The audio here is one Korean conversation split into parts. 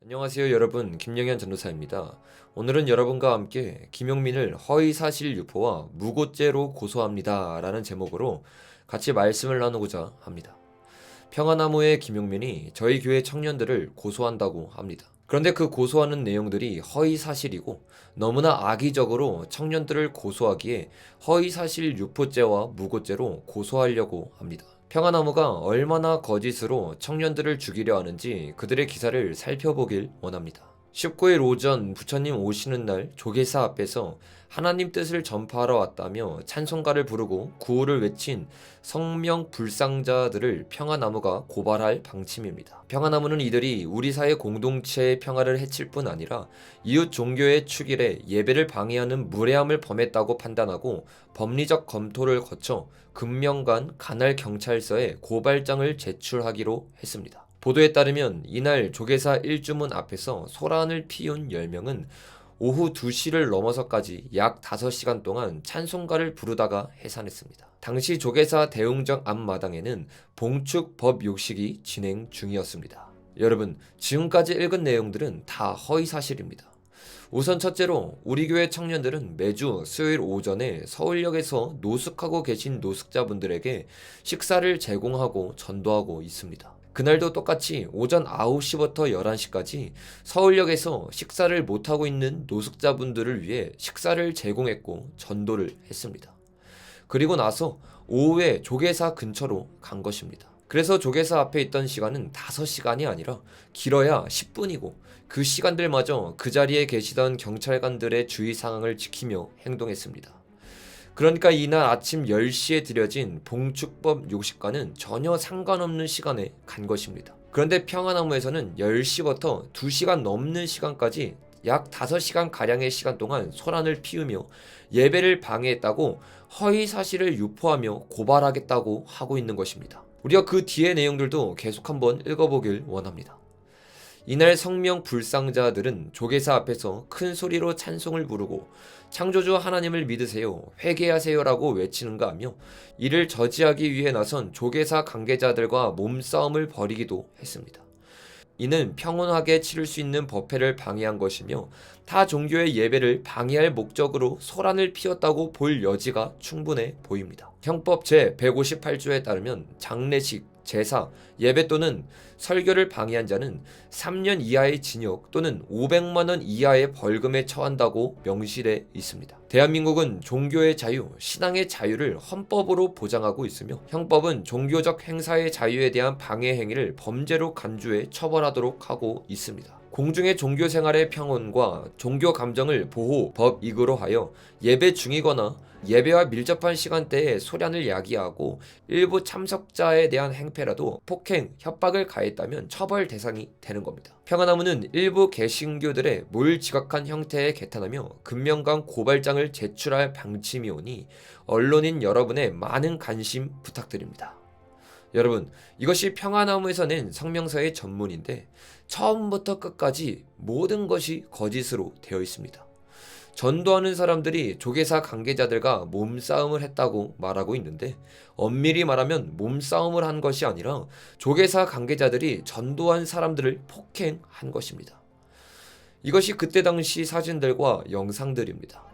안녕하세요 여러분, 김영현 전도사입니다. 오늘은 여러분과 함께 김용민을 허위사실 유포와 무고죄로 고소합니다 라는 제목으로 같이 말씀을 나누고자 합니다. 평화나무의 김용민이 저희 교회 청년들을 고소한다고 합니다. 그런데 그 고소하는 내용들이 허위사실이고 너무나 악의적으로 청년들을 고소하기에 허위사실 유포죄와 무고죄로 고소하려고 합니다. 평화나무가 얼마나 거짓으로 청년들을 죽이려 하는지 그들의 기사를 살펴보길 원합니다. 19일 오전 부처님 오시는 날 조계사 앞에서 하나님 뜻을 전파하러 왔다며 찬송가를 부르고 구호를 외친 성명 불상자들을 평화나무가 고발할 방침입니다. 평화나무는 이들이 우리 사회 공동체의 평화를 해칠 뿐 아니라 이웃 종교의 축일에 예배를 방해하는 무례함을 범했다고 판단하고 법리적 검토를 거쳐 금명관 간할경찰서에 고발장을 제출하기로 했습니다. 보도에 따르면 이날 조계사 일주문 앞에서 소란을 피운 10명은 오후 2시를 넘어서까지 약 5시간 동안 찬송가를 부르다가 해산했습니다. 당시 조계사 대웅정 앞마당에는 봉축 법요식이 진행 중이었습니다. 여러분, 지금까지 읽은 내용들은 다 허위사실입니다. 우선 첫째로 우리 교회 청년들은 매주 수요일 오전에 서울역에서 노숙하고 계신 노숙자분들에게 식사를 제공하고 전도하고 있습니다. 그날도 똑같이 오전 9시부터 11시까지 서울역에서 식사를 못하고 있는 노숙자분들을 위해 식사를 제공했고 전도를 했습니다. 그리고 나서 오후에 조계사 근처로 간 것입니다. 그래서 조계사 앞에 있던 시간은 5시간이 아니라 길어야 10분이고 그 시간들마저 그 자리에 계시던 경찰관들의 주의 상황을 지키며 행동했습니다. 그러니까 이날 아침 10시에 드려진 봉축법 요식과는 전혀 상관없는 시간에 간 것입니다. 그런데 평화나무에서는 10시부터 2시간 넘는 시간까지 약 5시간 가량의 시간 동안 소란을 피우며 예배를 방해했다고 허위 사실을 유포하며 고발하겠다고 하고 있는 것입니다. 우리가 그 뒤의 내용들도 계속 한번 읽어보길 원합니다. 이날 성명 불상자들은 조계사 앞에서 큰 소리로 찬송을 부르고 창조주 하나님을 믿으세요, 회개하세요라고 외치는가 하며 이를 저지하기 위해 나선 조계사 관계자들과 몸싸움을 벌이기도 했습니다. 이는 평온하게 치를 수 있는 법회를 방해한 것이며 타 종교의 예배를 방해할 목적으로 소란을 피웠다고 볼 여지가 충분해 보입니다. 형법 제158조에 따르면 장례식, 제사, 예배 또는 설교를 방해한 자는 3년 이하의 징역 또는 500만 원 이하의 벌금에 처한다고 명시돼 있습니다. 대한민국은 종교의 자유, 신앙의 자유를 헌법으로 보장하고 있으며 형법은 종교적 행사의 자유에 대한 방해 행위를 범죄로 간주해 처벌하도록 하고 있습니다. 공중의 종교 생활의 평온과 종교 감정을 보호 법익으로 하여 예배 중이거나 예배와 밀접한 시간대에 소란을 야기하고 일부 참석자에 대한 행패라도 폭행, 협박을 가했다면 처벌 대상이 되는 겁니다. 평화나무는 일부 개신교들의 몰지각한 형태에 개탄하며 금명강 고발장을 제출할 방침이오니 언론인 여러분의 많은 관심 부탁드립니다. 여러분, 이것이 평화나무에서 낸 성명서의 전문인데 처음부터 끝까지 모든 것이 거짓으로 되어 있습니다. 전도하는 사람들이 조계사 관계자들과 몸싸움을 했다고 말하고 있는데 엄밀히 말하면 몸싸움을 한 것이 아니라 조계사 관계자들이 전도한 사람들을 폭행한 것입니다. 이것이 그때 당시 사진들과 영상들입니다.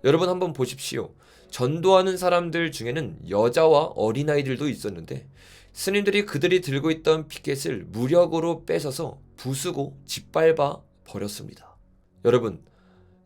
여러분 한번 보십시오. 전도하는 사람들 중에는 여자와 어린아이들도 있었는데 스님들이 그들이 들고 있던 피켓을 무력으로 뺏어서 부수고 짓밟아 버렸습니다.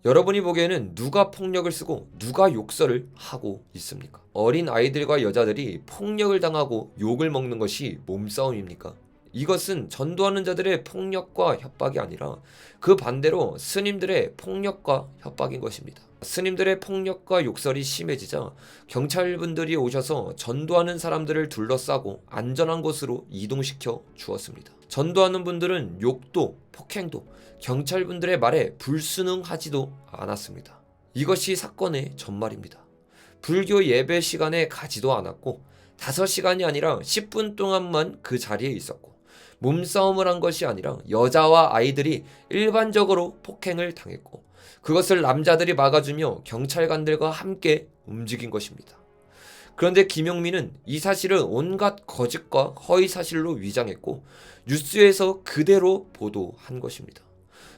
여러분이 보기에는 누가 폭력을 쓰고 누가 욕설을 하고 있습니까? 어린 아이들과 여자들이 폭력을 당하고 욕을 먹는 것이 몸싸움입니까? 이것은 전도하는 자들의 폭력과 협박이 아니라 그 반대로 스님들의 폭력과 협박인 것입니다. 스님들의 폭력과 욕설이 심해지자 경찰분들이 오셔서 전도하는 사람들을 둘러싸고 안전한 곳으로 이동시켜 주었습니다. 전도하는 분들은 욕도 폭행도 경찰분들의 말에 불순응하지도 않았습니다. 이것이 사건의 전말입니다. 불교 예배 시간에 가지도 않았고 5시간이 아니라 10분 동안만 그 자리에 있었고 몸싸움을 한 것이 아니라 여자와 아이들이 일반적으로 폭행을 당했고 그것을 남자들이 막아주며 경찰관들과 함께 움직인 것입니다. 그런데 김용민은 이 사실을 온갖 거짓과 허위 사실로 위장했고 뉴스에서 그대로 보도한 것입니다.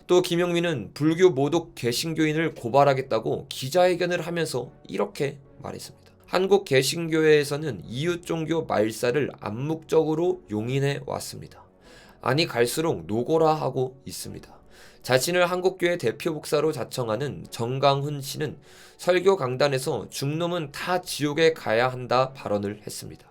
또 김용민은 불교 모독 개신교인을 고발하겠다고 기자회견을 하면서 이렇게 말했습니다. 한국 개신교회에서는 이웃 종교 말살을 암묵적으로 용인해 왔습니다. 아니 갈수록 노고라 하고 있습니다. 자신을 한국교회 대표 목사로 자청하는 정강훈 씨는 설교 강단에서 중놈은 다 지옥에 가야 한다 발언을 했습니다.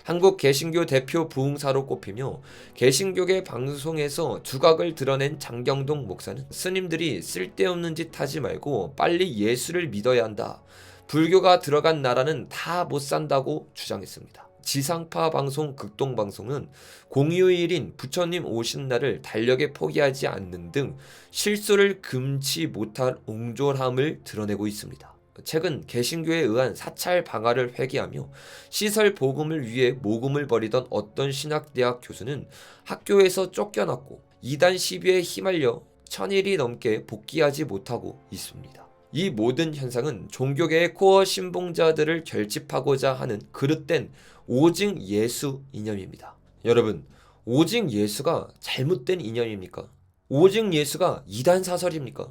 한국 개신교 대표 부흥사로 꼽히며 개신교계 방송에서 두각을 드러낸 장경동 목사는 스님들이 쓸데없는 짓 하지 말고 빨리 예수를 믿어야 한다. 불교가 들어간 나라는 다 못 산다고 주장했습니다. 지상파 방송 극동방송은 공휴일인 부처님 오신 날을 달력에 포기하지 않는 등 실수를 금치 못할 옹졸함을 드러내고 있습니다. 최근 개신교에 의한 사찰 방화를 회귀하며 시설 복음을 위해 모금을 벌이던 어떤 신학대학 교수는 학교에서 쫓겨났고 이단 시비에 휘말려 1000일이 넘게 복귀하지 못하고 있습니다. 이 모든 현상은 종교계의 코어 신봉자들을 결집하고자 하는 그릇된 오직 예수 이념입니다. 여러분, 오직 예수가 잘못된 이념입니까? 오직 예수가 이단 사설입니까?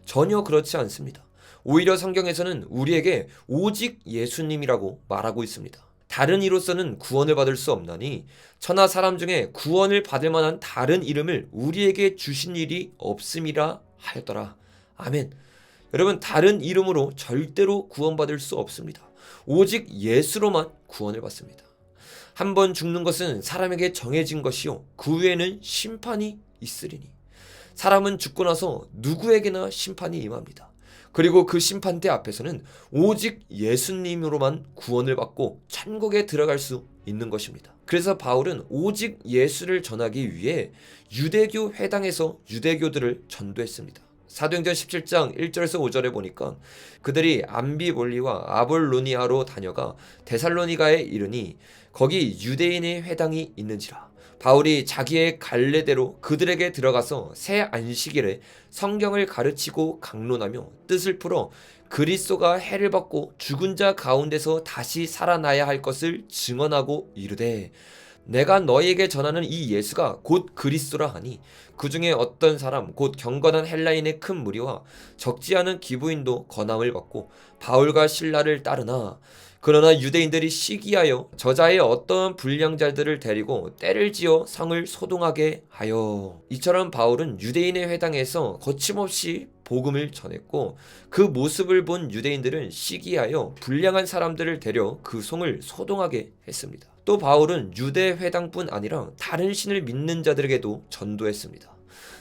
전혀 그렇지 않습니다. 오히려 성경에서는 우리에게 오직 예수님이라고 말하고 있습니다. 다른 이로서는 구원을 받을 수 없나니 천하 사람 중에 구원을 받을 만한 다른 이름을 우리에게 주신 일이 없음이라 하였더라. 아멘. 여러분, 다른 이름으로 절대로 구원받을 수 없습니다. 오직 예수로만 구원을 받습니다. 한 번 죽는 것은 사람에게 정해진 것이요 그 후에는 심판이 있으리니 사람은 죽고 나서 누구에게나 심판이 임합니다. 그리고 그 심판대 앞에서는 오직 예수님으로만 구원을 받고 천국에 들어갈 수 있는 것입니다. 그래서 바울은 오직 예수를 전하기 위해 유대교 회당에서 유대교들을 전도했습니다. 사도행전 17장 1절에서 5절에 보니까 그들이 암비볼리와 아볼로니아로 다녀가 데살로니가에 이르니 거기 유대인의 회당이 있는지라. 바울이 자기의 갈래대로 그들에게 들어가서 새 안식일에 성경을 가르치고 강론하며 뜻을 풀어 그리스도가 해를 받고 죽은 자 가운데서 다시 살아나야 할 것을 증언하고 이르되 내가 너희에게 전하는 이 예수가 곧 그리스도라 하니 그 중에 어떤 사람 곧 경건한 헬라인의 큰 무리와 적지 않은 기부인도 권함을 받고 바울과 실라를 따르나 그러나 유대인들이 시기하여 저자의 어떠한 불량자들을 데리고 때를 지어 성을 소동하게 하여 이처럼 바울은 유대인의 회당에서 거침없이 복음을 전했고 그 모습을 본 유대인들은 시기하여 불량한 사람들을 데려 그 성을 소동하게 했습니다. 또 바울은 유대 회당뿐 아니라 다른 신을 믿는 자들에게도 전도했습니다.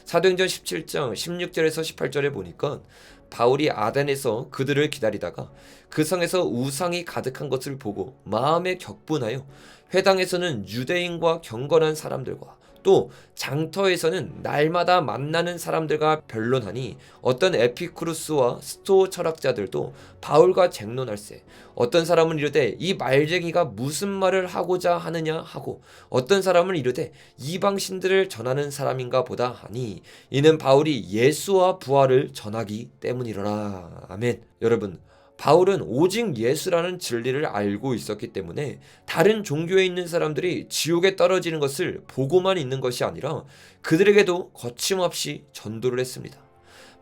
사도행전 17장 16절에서 18절에 보니까 바울이 아덴에서 그들을 기다리다가 그 성에서 우상이 가득한 것을 보고 마음에 격분하여 회당에서는 유대인과 경건한 사람들과 또 장터에서는 날마다 만나는 사람들과 변론하니 어떤 에피쿠루스와 스토 철학자들도 바울과 쟁론할세 어떤 사람은 이르되 이 말쟁이가 무슨 말을 하고자 하느냐 하고 어떤 사람은 이르되 이방신들을 전하는 사람인가 보다 하니 이는 바울이 예수와 부활을 전하기 때문이로라. 아멘. 여러분, 바울은 오직 예수라는 진리를 알고 있었기 때문에 다른 종교에 있는 사람들이 지옥에 떨어지는 것을 보고만 있는 것이 아니라 그들에게도 거침없이 전도를 했습니다.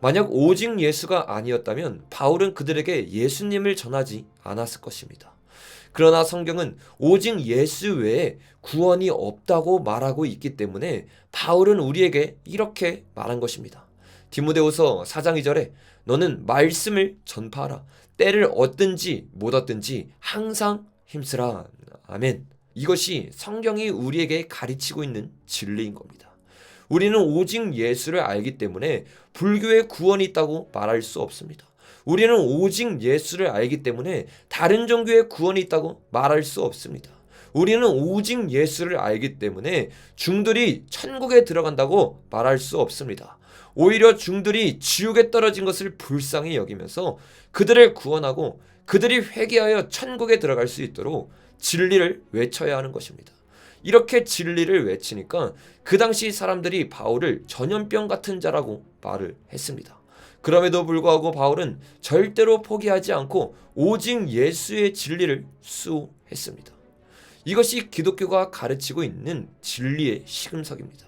만약 오직 예수가 아니었다면 바울은 그들에게 예수님을 전하지 않았을 것입니다. 그러나 성경은 오직 예수 외에 구원이 없다고 말하고 있기 때문에 바울은 우리에게 이렇게 말한 것입니다. 디모데후서 4장 2절에 너는 말씀을 전파하라. 때를 얻든지 못 얻든지 항상 힘쓰라. 아멘. 이것이 성경이 우리에게 가르치고 있는 진리인 겁니다. 우리는 오직 예수를 알기 때문에 불교에 구원이 있다고 말할 수 없습니다. 우리는 오직 예수를 알기 때문에 다른 종교에 구원이 있다고 말할 수 없습니다. 우리는 오직 예수를 알기 때문에 중들이 천국에 들어간다고 말할 수 없습니다. 오히려 중들이 지옥에 떨어진 것을 불쌍히 여기면서 그들을 구원하고 그들이 회개하여 천국에 들어갈 수 있도록 진리를 외쳐야 하는 것입니다. 이렇게 진리를 외치니까 그 당시 사람들이 바울을 전염병 같은 자라고 말을 했습니다. 그럼에도 불구하고 바울은 절대로 포기하지 않고 오직 예수의 진리를 수호했습니다. 이것이 기독교가 가르치고 있는 진리의 시금석입니다.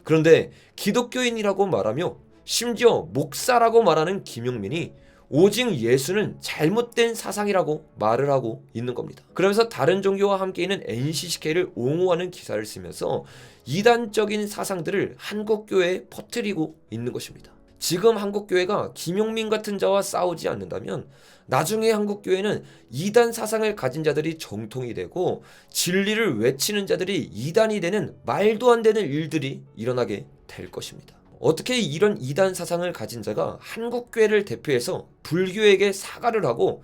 그런데 기독교인이라고 말하며 심지어 목사라고 말하는 김용민이 오직 예수는 잘못된 사상이라고 말을 하고 있는 겁니다. 그러면서 다른 종교와 함께 있는 NCCK를 옹호하는 기사를 쓰면서 이단적인 사상들을 한국교회에 퍼뜨리고 있는 것입니다. 지금 한국교회가 김용민 같은 자와 싸우지 않는다면 나중에 한국교회는 이단 사상을 가진 자들이 정통이 되고 진리를 외치는 자들이 이단이 되는 말도 안 되는 일들이 일어나게 될 것입니다. 어떻게 이런 이단 사상을 가진 자가 한국교회를 대표해서 불교에게 사과를 하고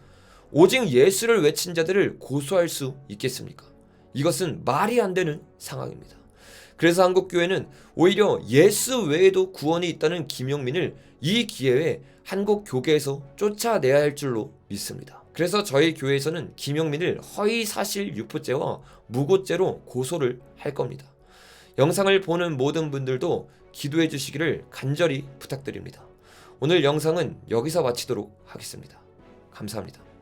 오직 예수를 외친 자들을 고소할 수 있겠습니까? 이것은 말이 안 되는 상황입니다. 그래서 한국교회는 오히려 예수 외에도 구원이 있다는 김용민을 이 기회에 한국 교계에서 쫓아내야 할 줄로 믿습니다. 그래서 저희 교회에서는 김용민을 허위사실 유포죄와 무고죄로 고소를 할 겁니다. 영상을 보는 모든 분들도 기도해 주시기를 간절히 부탁드립니다. 오늘 영상은 여기서 마치도록 하겠습니다. 감사합니다.